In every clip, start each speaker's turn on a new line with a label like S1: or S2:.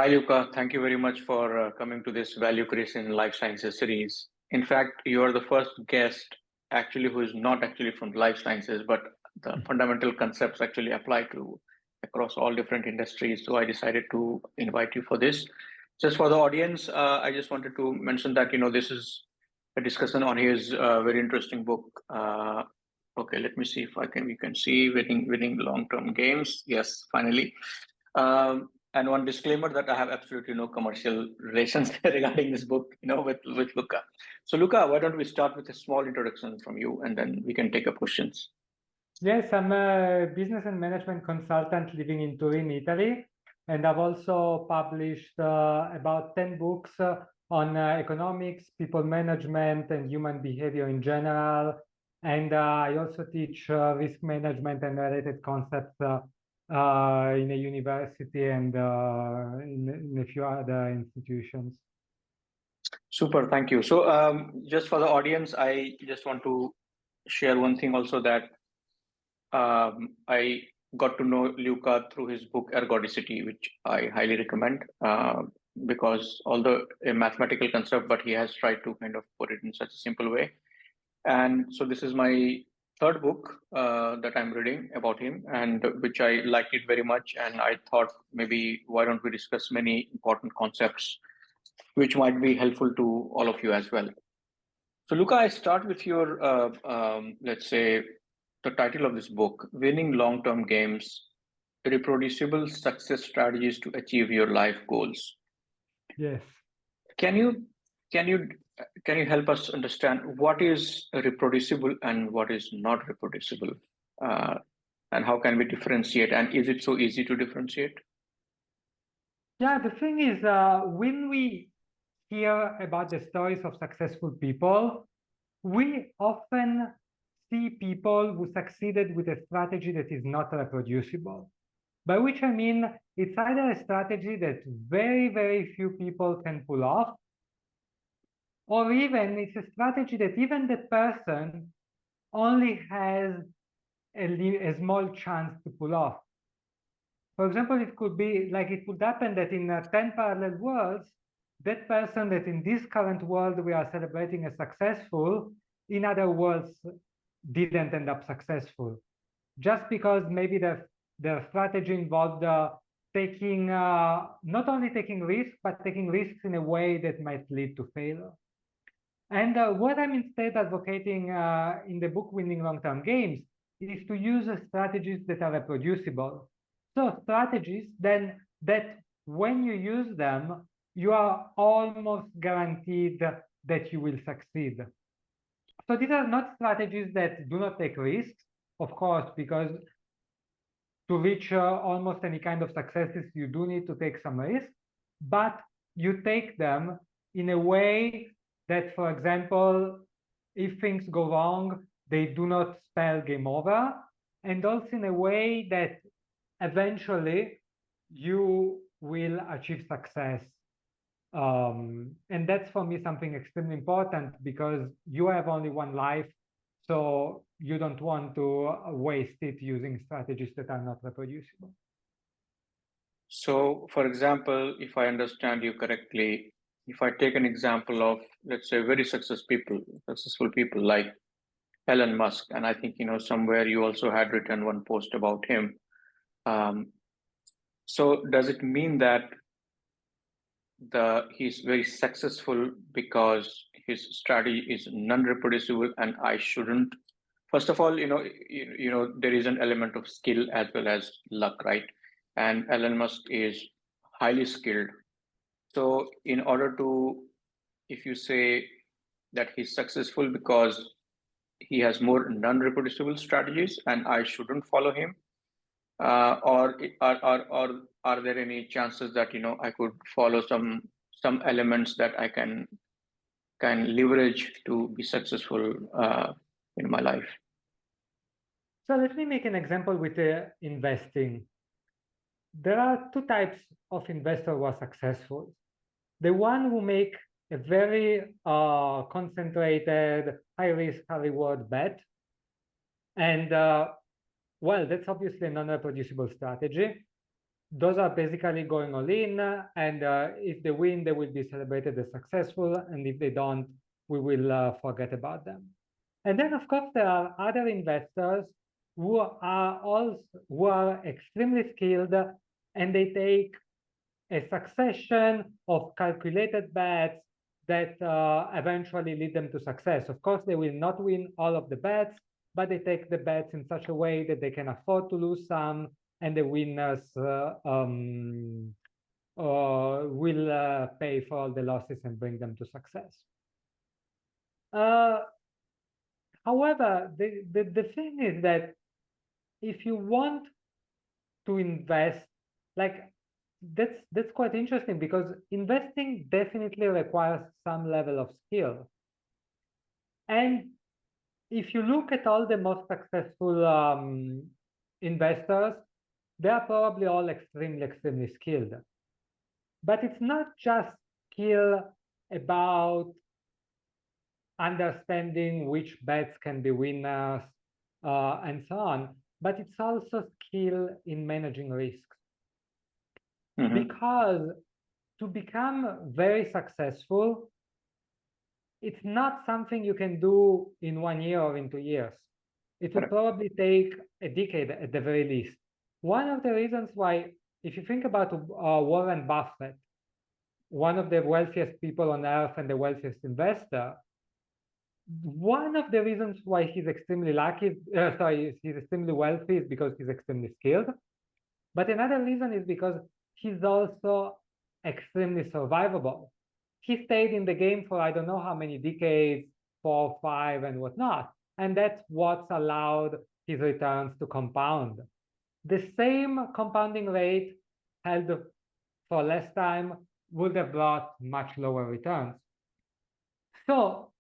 S1: Hi, Luca. Thank you very much for coming to this Value Creation in Life Sciences series. In fact, you are the first guest actually who is not actually from life sciences, but the fundamental concepts actually apply to across all different industries. So I decided to invite you for this. Just for the audience, I just wanted to mention that this is a discussion on his very interesting book. Okay, let me see if we can see winning long-term games. Yes, finally. And one disclaimer that I have absolutely no commercial relations regarding this book, with Luca. So Luca, why don't we start with a small introduction from you, and then we can take up questions.
S2: Yes, I'm a business and management consultant living in Turin, Italy, and I've also published about 10 books on economics, people management, and human behavior in general. And I also teach risk management and related concepts in a university and in a few other institutions.
S1: Super, thank you. So just for the audience, I just want to share one thing also that I got to know Luca through his book Ergodicity, which I highly recommend because although a mathematical concept, but he has tried to kind of put it in such a simple way. And so this is my third book that I'm reading about him, and which I liked it very much. And I thought maybe why don't we discuss many important concepts which might be helpful to all of you as well. So Luca, I start with your, let's say, the title of this book, Winning Long-Term Games, Reproducible Success Strategies to Achieve Your Life Goals.
S2: Yes.
S1: Can you help us understand what is reproducible and what is not reproducible? And how can we differentiate? And is it so easy to differentiate?
S2: Yeah, the thing is, when we hear about the stories of successful people, we often see people who succeeded with a strategy that is not reproducible. By which I mean, it's either a strategy that very, very few people can pull off, or even it's a strategy that even the person only has a small chance to pull off. For example, it could be like it could happen that in 10 parallel worlds, that person that in this current world we are celebrating as successful, in other worlds didn't end up successful. Just because maybe their strategy involved taking, not only taking risks, but taking risks in a way that might lead to failure. And what I'm instead advocating in the book Winning Long-Term Games is to use strategies that are reproducible. So strategies then that when you use them, you are almost guaranteed that you will succeed. So these are not strategies that do not take risks, of course, because to reach almost any kind of successes, you do need to take some risks, but you take them in a way that, for example, if things go wrong, they do not spell game over, and also in a way that eventually you will achieve success. And that's for me something extremely important because you have only one life, so you don't want to waste it using strategies that are not reproducible.
S1: So, for example, if I understand you correctly, if I take an example of, let's say, very successful people like Elon Musk, and I think, somewhere you also had written one post about him. So does it mean that he's very successful because his strategy is non-reproducible and I shouldn't? First of all, there is an element of skill as well as luck, right? And Elon Musk is highly skilled. So in order to, if you say that he's successful because he has more non-reproducible strategies and I shouldn't follow him, or are there any chances that I could follow some elements that I can leverage to be successful in my life?
S2: So let me make an example with investing. There are two types of investors who are successful. The one who make a very concentrated, high risk, high reward bet. And well, that's obviously a non-reproducible strategy. those are basically going all in, and if they win, they will be celebrated as successful, and if they don't, we will forget about them. And then, of course, there are other investors who are extremely skilled, and they take a succession of calculated bets that eventually lead them to success. Of course, they will not win all of the bets, but they take the bets in such a way that they can afford to lose some, and the winners will pay for all the losses and bring them to success. However, the thing is that if you want to invest, like that's quite interesting, because investing definitely requires some level of skill. And if you look at all the most successful investors, they are probably all extremely skilled. But it's not just skill about understanding which bets can be winners and so on, but it's also skill in managing risks. Because to become very successful, it's not something you can do in 1 year or in 2 years. It will probably take a decade at the very least. One of the reasons why, if you think about Warren Buffett, one of the wealthiest people on earth and the wealthiest investor, one of the reasons why he's extremely he's extremely wealthy is because he's extremely skilled. But another reason is because he's also extremely survivable. He stayed in the game for I don't know how many decades, 4, 5, and whatnot. And that's what's allowed his returns to compound. The same compounding rate held for less time would have brought much lower returns. So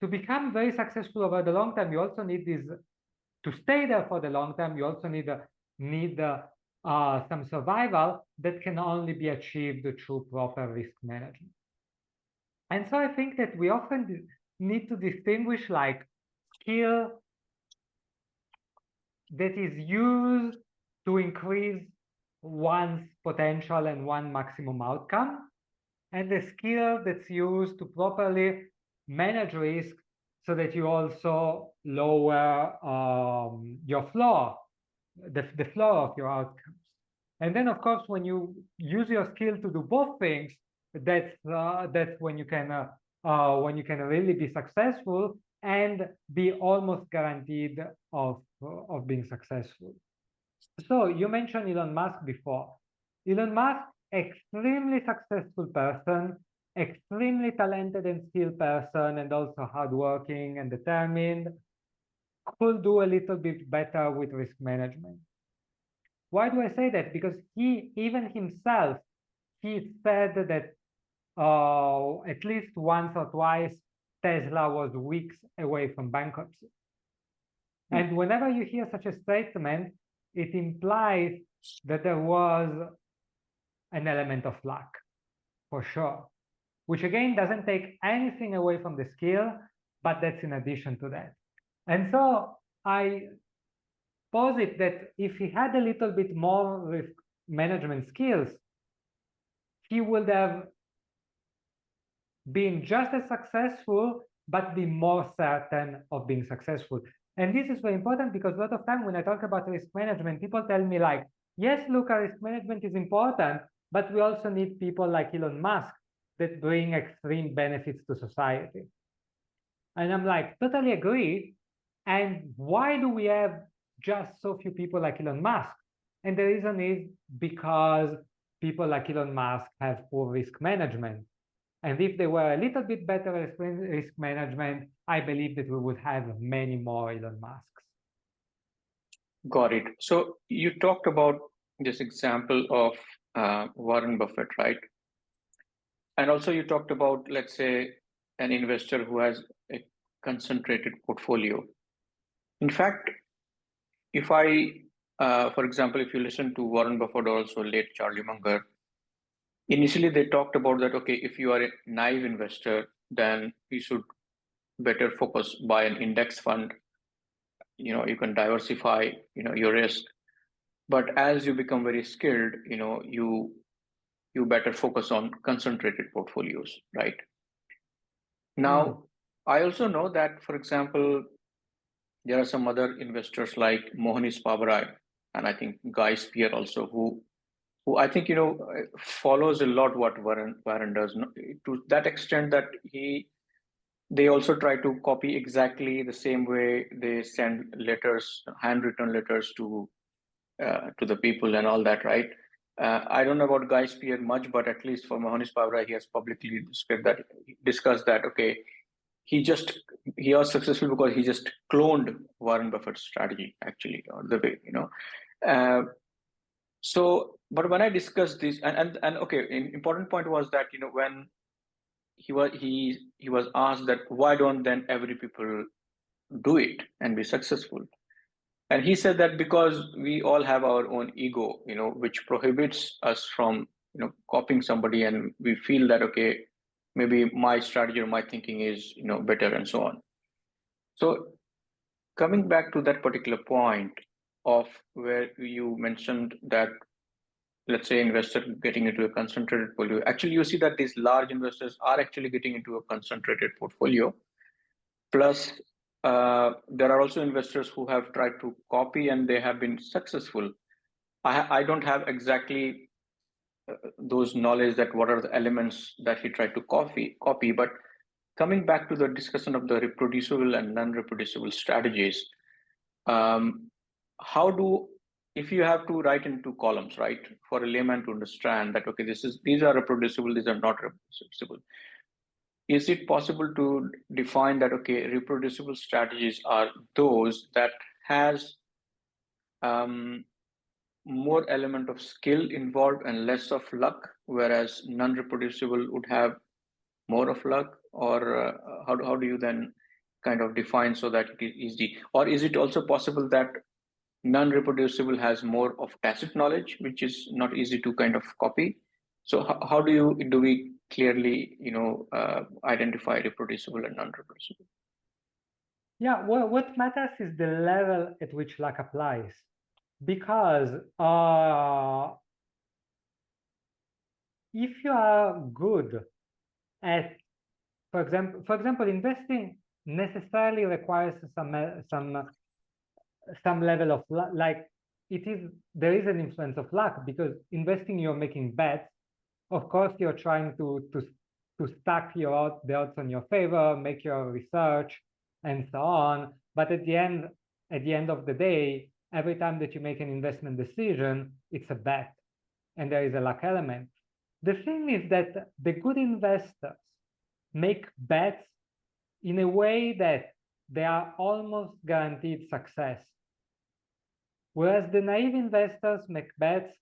S2: to become very successful over the long term, you also need to stay there for the long term, you also need some survival that can only be achieved through proper risk management. And so I think that we often need to distinguish like skill that is used to increase one's potential and one maximum outcome, and the skill that's used to properly manage risk so that you also lower your floor, the floor of your outcomes. And then, of course, when you use your skill to do both things, that's when you can really be successful and be almost guaranteed of being successful. So you mentioned Elon Musk before. Elon Musk, extremely successful person, extremely talented and skilled person, and also hardworking and determined, could do a little bit better with risk management. Why do I say that? Because he, even himself, he said that at least once or twice, Tesla was weeks away from bankruptcy. And whenever you hear such a statement, it implies that there was an element of luck, for sure, which again doesn't take anything away from the skill, but that's in addition to that. And so I posit that if he had a little bit more risk management skills, he would have been just as successful, but be more certain of being successful. And this is very important because a lot of time when I talk about risk management, people tell me like, yes, Luca, risk management is important, but we also need people like Elon Musk that bring extreme benefits to society. And I'm like, totally agree. And why do we have just so few people like Elon Musk? And the reason is because people like Elon Musk have poor risk management. And if they were a little bit better at risk management, I believe that we would have many more Elon Musks.
S1: Got it. So you talked about this example of Warren Buffett, right? And also you talked about, let's say, an investor who has a concentrated portfolio. In fact, if for example, if you listen to Warren Buffett or also late Charlie Munger, initially they talked about that, okay, if you are a naive investor, then you should better focus, buy an index fund. You can diversify, your risk. But as you become very skilled, you better focus on concentrated portfolios, right? Now, I also know that, for example, there are some other investors like Mohanis Pabrai and I think Guy Spear also, who I think follows a lot what Warren does, to that extent that they also try to copy exactly the same way they send letters, handwritten letters to the people and all that, right? I don't know about Guy Spear much, but at least for Mohanis Pabrai, he has publicly discussed that. Okay, he was successful because he just cloned Warren Buffett's strategy, actually, or the way, Uh, so, but when I discussed this, and okay, an important point was that when he was asked that why don't then every people do it and be successful, and he said that because we all have our own ego, which prohibits us from copying somebody, and we feel that okay, maybe my strategy or my thinking is better and so on. So coming back to that particular point of where you mentioned that, let's say, investor getting into a concentrated portfolio, actually you see that these large investors are actually getting into a concentrated portfolio. Plus, there are also investors who have tried to copy and they have been successful. I don't have exactly those knowledge that what are the elements that he tried to copy, but coming back to the discussion of the reproducible and non-reproducible strategies, how do, if you have to write in two columns, right, for a layman to understand that okay, these are reproducible, these are not reproducible, is it possible to define that okay, reproducible strategies are those that has more element of skill involved and less of luck, whereas non-reproducible would have more of luck? Or how do you then kind of define so that it is easy? Or is it also possible that non-reproducible has more of tacit knowledge, which is not easy to kind of copy? So how do we clearly identify reproducible and non-reproducible?
S2: Yeah, well, what matters is the level at which luck applies, because if you are good at, for example, investing necessarily requires some level of luck. Like there is an influence of luck, because investing, you're making bets. Of course, you're trying to stack the odds on your favor, make your research, and so on. But at the end of the day, every time that you make an investment decision, it's a bet, and there is a luck element. The thing is that the good investors make bets in a way that they are almost guaranteed success, whereas the naive investors make bets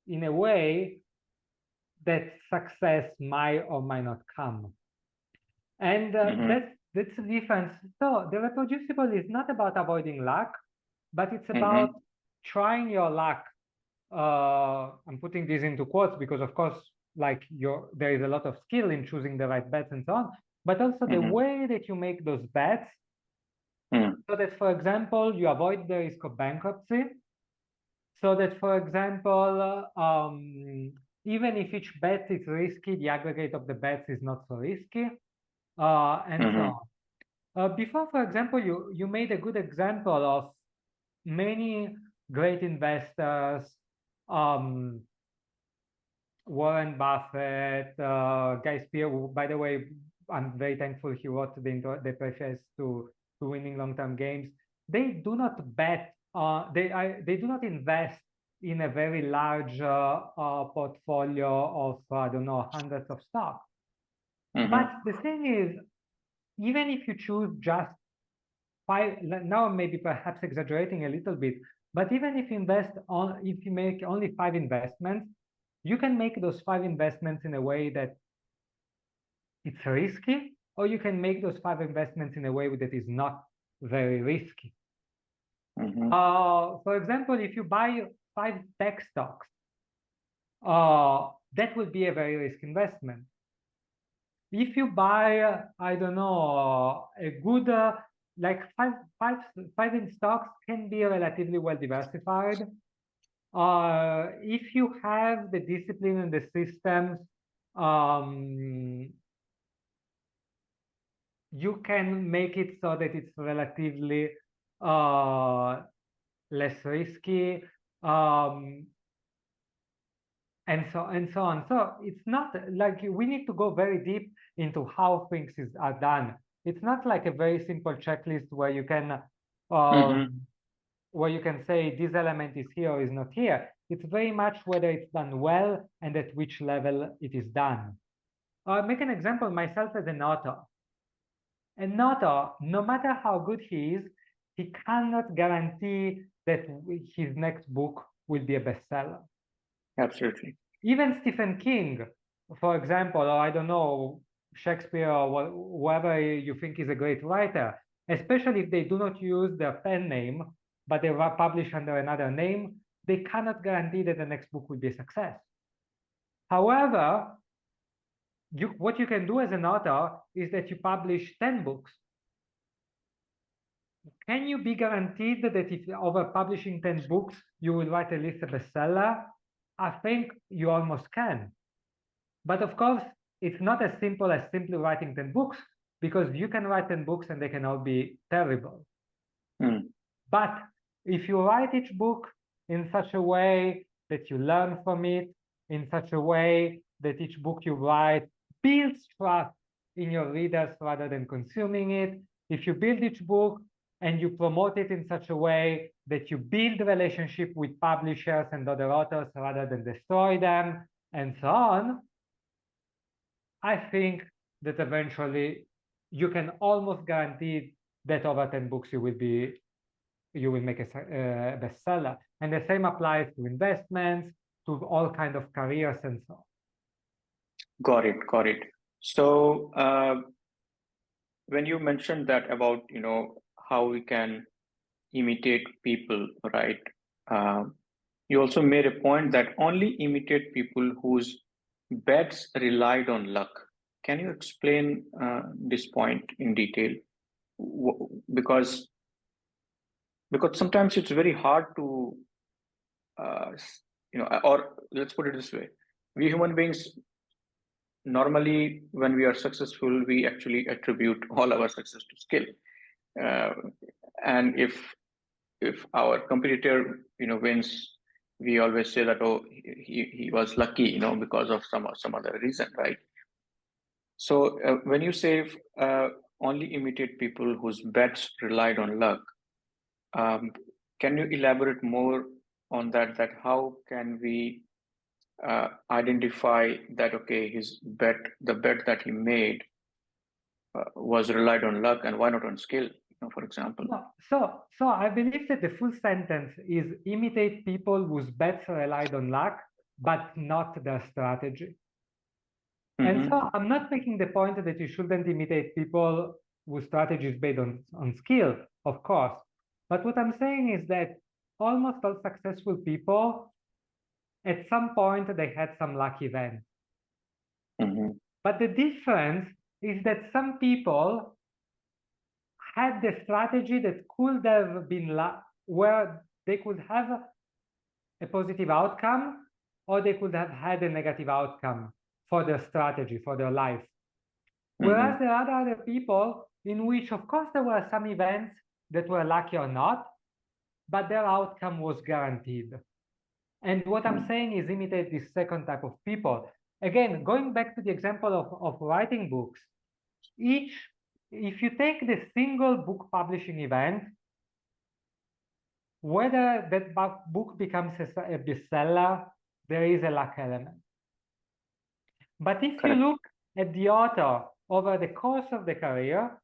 S2: in a way that success might or might not come. And that's the difference. So the reproducible is not about avoiding luck, but it's about trying your luck. I'm putting this into quotes because, of course, like there is a lot of skill in choosing the right bets and so on, but also the way that you make those bets, so that, for example, you avoid the risk of bankruptcy. So that, for example, even if each bet is risky, the aggregate of the bets is not so risky, and so on. Before, for example, you made a good example of many great investors, Warren Buffett, Guy Spear, who, by the way, I'm very thankful he wrote the preface to Winning Long-Term Games. They do not bet, they do not invest in a very large portfolio of, I don't know, hundreds of stocks. But the thing is, even if you choose just 5, now maybe perhaps exaggerating a little bit, but even if you make only 5 investments, you can make those 5 investments in a way that it's risky, or you can make those 5 investments in a way that is not very risky. For example, if you buy 5 tech stocks, that would be a very risky investment. If you buy, I don't know, a good, like five in stocks can be relatively well diversified. If you have the discipline and the systems, you can make it so that it's relatively less risky, and so on. So it's not like we need to go very deep into how things are done. It's not like a very simple checklist where you can say this element is here or is not here. It's very much whether it's done well and at which level it is done. I'll make an example myself as an author. An author, no matter how good he is, he cannot guarantee that his next book will be a bestseller.
S1: Absolutely.
S2: Even Stephen King, for example, or I don't know, Shakespeare or whoever you think is a great writer, especially if they do not use their pen name, but they publish under another name, they cannot guarantee that the next book will be a success. However, what you can do as an author is that you publish 10 books. Can you be guaranteed that if over publishing 10 books, you will write at least a bestseller? I think you almost can. But of course, it's not as simple as simply writing 10 books, because you can write 10 books and they can all be terrible. But if you write each book in such a way that you learn from it, in such a way that each book you write builds trust in your readers rather than consuming it, if you build each book and you promote it in such a way that you build relationship with publishers and other authors rather than destroy them, and so on, I think that eventually you can almost guarantee that over 10 books you will make a bestseller. And the same applies to investments, to all kinds of careers and so on.
S1: Got it. So when you mentioned that about, how we can imitate people, right? You also made a point that only imitate people whose bets relied on luck. Can you explain this point in detail? Because sometimes it's very hard to, or let's put it this way: we human beings normally, when we are successful, we actually attribute all our success to skill. And if our competitor, wins, we always say that, oh, he was lucky, because of some other reason, right? So when you say only imitate people whose bets relied on luck, can you elaborate more on that? That how can we identify that, okay, the bet that he made was relied on luck, and why not on skill, for example?
S2: So I believe that the full sentence is imitate people whose bets relied on luck, but not their strategy. And so I'm not making the point that you shouldn't imitate people whose strategy is based on skill, of course. But what I'm saying is that almost all successful people, at some point, they had some luck event. But the difference is that some people had the strategy that could have been where they could have a positive outcome, or they could have had a negative outcome for their strategy, for their life. Whereas there are other people in which, of course, there were some events that were lucky or not, but their outcome was guaranteed. And what I'm saying is imitate this second type of people. Again, going back to the example of writing books, if you take the single book publishing event, whether that book becomes a bestseller, there is a luck element. But if you look at the author over the course of the career,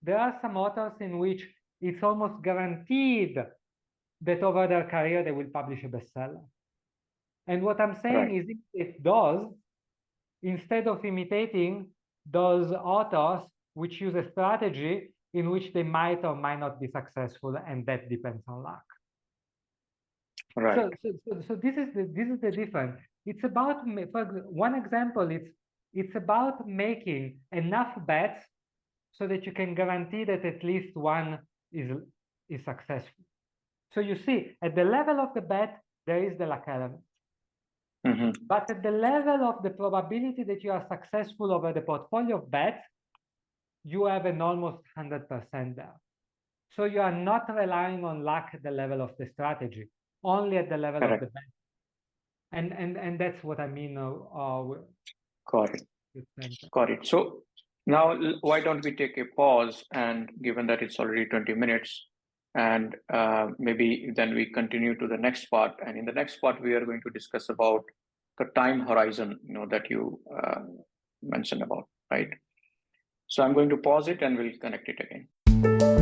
S2: there are some authors in which it's almost guaranteed that over their career they will publish a bestseller. And what I'm saying is, if it does, instead of imitating those authors which use a strategy in which they might or might not be successful, and that depends on luck.
S1: Right.
S2: So this is the difference. It's about, for one example, it's about making enough bets so that you can guarantee that at least one is successful. So you see, at the level of the bet, there is the luck element.
S1: Mhm.
S2: But at the level of the probability that you are successful over the portfolio of bets, you have an almost 100% there. So you are not relying on luck at the level of the strategy, only at the level of
S1: Correct.
S2: the bet. And that's what I mean.
S1: Got it.
S2: With center.
S1: Got it. So now why don't we take a pause, and given that it's already 20 minutes, and maybe then we continue to the next part. And in the next part, we are going to discuss about the time horizon, that you mentioned about, right? So I'm going to pause it and we'll connect it again.